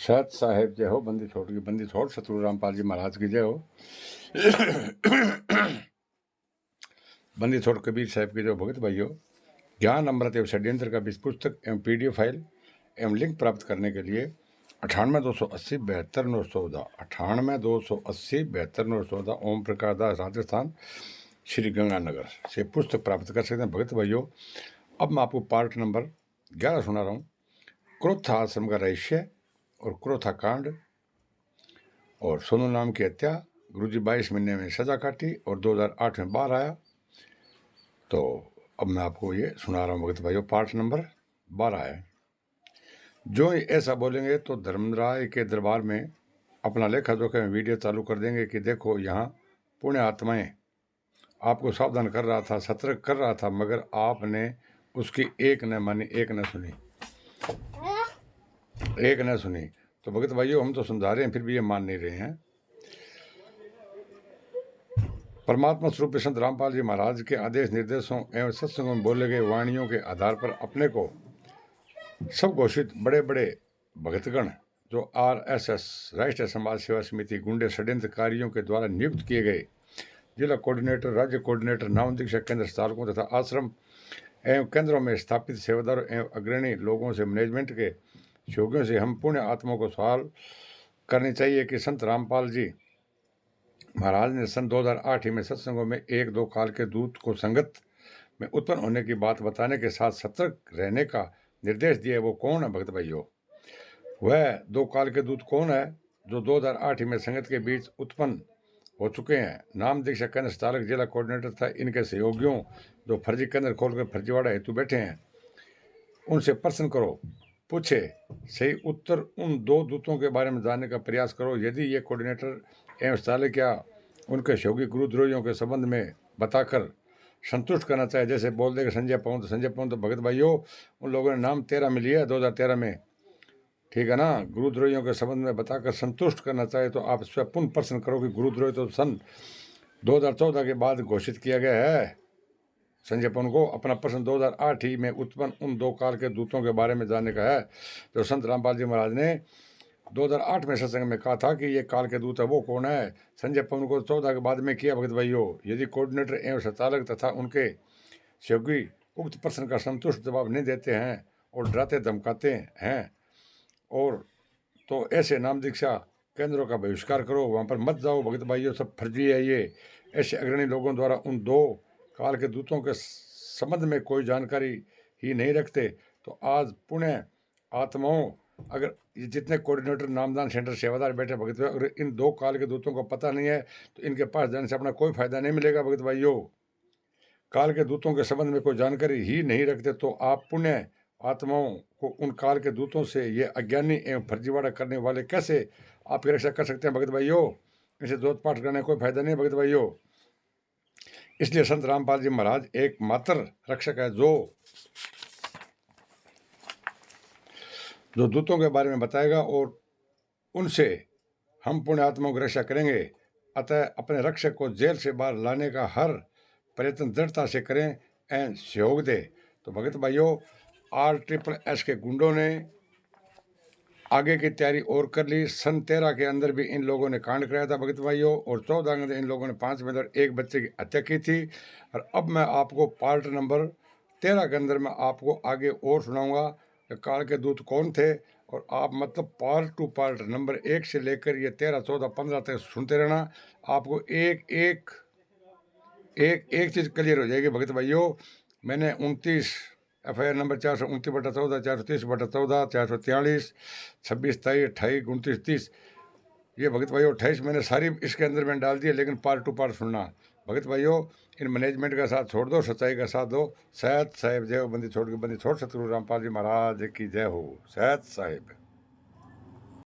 सत साहेब जय हो। बंदी छोड़ की बंदी छोड़। सतगुरु रामपाल जी महाराज की जय हो। बंदी छोड़ कबीर साहब की जो भगत भाइयों, ज्ञान अमृत एवं षड्यंत्र का बीस पुस्तक एवं PDF फाइल एवं लिंक प्राप्त करने के लिए 98 280 72 914 98 280 72 914 ओम प्रकाश दास, राजस्थान, श्री गंगानगर से पुस्तक प्राप्त कर सकते हैं। भगत भाइयों, अब मैं आपको पार्ट नंबर 11 सुना रहा हूँ। क्रोथा आश्रम का रहस्य और क्रोथा कांड और सोनू नाम की हत्या। गुरुजी 22 महीने में सजा काटी और 2008 में बाहर आया। तो अब मैं आपको ये सुना रहा हूँ भगत भाइयों, पार्ट नंबर 12 है। जो ऐसा बोलेंगे तो धर्मराय के दरबार में अपना लेखा जोखा में वीडियो चालू कर देंगे कि देखो यहाँ पुण्य आत्माएं आपको सावधान कर रहा था, सतर्क कर रहा था, मगर आपने उसकी एक न मानी, एक न सुनी। तो भगत भाइयों, हम तो समझा रहे हैं फिर भी ये मान नहीं रहे हैं। परमात्मा स्वरूप संत रामपाल जी महाराज के आदेश निर्देशों एवं सत्संगों में बोले गए वाणियों के आधार पर अपने को सब घोषित बड़े बड़े भगतगण जो RSS राष्ट्रीय समाज सेवा समिति गुंडे षड्यंत्रकारियों के द्वारा नियुक्त किए गए जिला कोऑर्डिनेटर, राज्य कोऑर्डिनेटर, नाम दीक्षक केंद्र संचालकों तथा आश्रम एवं केंद्रों में स्थापित सेवादारों एवं अग्रणी लोगों से मैनेजमेंट के सहयोगियों से हम पुण्य आत्माओं को सवाल करनी चाहिए कि संत रामपाल जी महाराज ने सन 2008 में सत्संगों में एक दो काल के दूत को संगत में उत्पन्न होने की बात बताने के साथ सतर्क रहने का निर्देश दिया। वो कौन है भगत भाइयों? वह दो काल के दूत कौन है जो 2008 में संगत के बीच उत्पन्न हो चुके हैं? नाम दीक्षक केंद्र संचालक, जिला कोऑर्डिनेटर था इनके सहयोगियों जो फर्जी केंद्र खोलकर फर्जीवाड़ा हेतु बैठे हैं, उनसे प्रश्न करो, पूछे सही उत्तर उन दो दूतों के बारे में जानने का प्रयास करो। यदि ये कोऑर्डिनेटर एवं संचालक या उनके सहयोगी गुरुद्रोहियों के संबंध में बताकर संतुष्ट करना चाहे, जैसे बोल देगा संजय पवन, तो भगत भाइयों उन लोगों ने नाम 13 में लिया 2013 में, ठीक है ना। गुरुद्रोहियों के संबंध में बताकर संतुष्ट करना चाहे तो आप स्वयं पुनः प्रश्न करो कि गुरुद्रोही तो सन 2014 के बाद घोषित किया गया है। संजय पवन को अपना प्रश्न 2008 ही में उत्पन्न उन दो काल के दूतों के बारे में जानने का है जो संत रामपाल जी महाराज ने 2008 में सत्संग में कहा था कि ये काल के दूत है। वो कौन है? संजय पवन को 14 के बाद में किया भगत भाइयों। यदि कोऑर्डिनेटर एवं संचालक तथा उनके सहयोगी उक्त प्रश्न का संतुष्ट जवाब नहीं देते हैं और डराते धमकाते हैं और तो ऐसे नाम दीक्षा केंद्रों का बहिष्कार करो, वहाँ पर मत जाओ भगत भाइयों, सब फर्जी है ये। ऐसे अग्रणी लोगों द्वारा उन दो काल के दूतों के संबंध में कोई जानकारी ही नहीं रखते तो आज पुण्य आत्माओं, अगर ये जितने कोऑर्डिनेटर, नामदान सेंटर, सेवादार बैठे भगत भाई, अगर इन दो काल के दूतों को पता नहीं है तो इनके पास जाने से अपना कोई फायदा नहीं मिलेगा भगत भाइयों। काल के दूतों के संबंध में कोई जानकारी ही नहीं रखते तो आप पुण्य आत्माओं को उन काल के दूतों से ये अज्ञानी एवं फर्जीवाड़ा करने वाले कैसे आपकी रक्षा कर सकते हैं भगत भाइयों? इसे जोत पाठ करने का कोई फायदा नहीं भगत भाइयों। इसलिए संत रामपाल जी महाराज एकमात्र रक्षक है जो दूतों के बारे में बताएगा और उनसे हम पुण्य आत्माओं की रक्षा करेंगे। अतः अपने रक्षक को जेल से बाहर लाने का हर प्रयत्न दृढ़ता से करें एवं सहयोग दे। तो भगत भाइयों, RSS के गुंडों ने आगे की तैयारी और कर ली। सन 13 के अंदर भी इन लोगों ने कांड कराया था भगत भाइयों और 14 के अंदर इन लोगों ने 5 में अंदर एक बच्चे की हत्या की थी। और अब मैं आपको पार्ट नंबर 13 के अंदर मैं आपको आगे और सुनाऊंगा कि काल के दूत कौन थे। और आप मतलब पार्ट टू पार्ट नंबर 1 से लेकर ये 13, 14, 15 तक सुनते रहना। आपको एक एक एक एक चीज़ क्लियर हो जाएगी भगत भाइयों। मैंने 29 FIR नंबर 429/14, 430/14, 443, 26, 23, 28, 29, 30, ये भगत भाइयों 28 मैंने सारी इसके अंदर मैंने डाल दिया, लेकिन पार्ट टू पार्ट सुनना भगत भाइयों। इन मैनेजमेंट का साथ छोड़ दो, सच्चाई का साथ दो। सत साहिब जय हो। बंदी छोड़ के बंदी छोड़। सतगुरु रामपाल जी महाराज की जय हो। सत साहिब।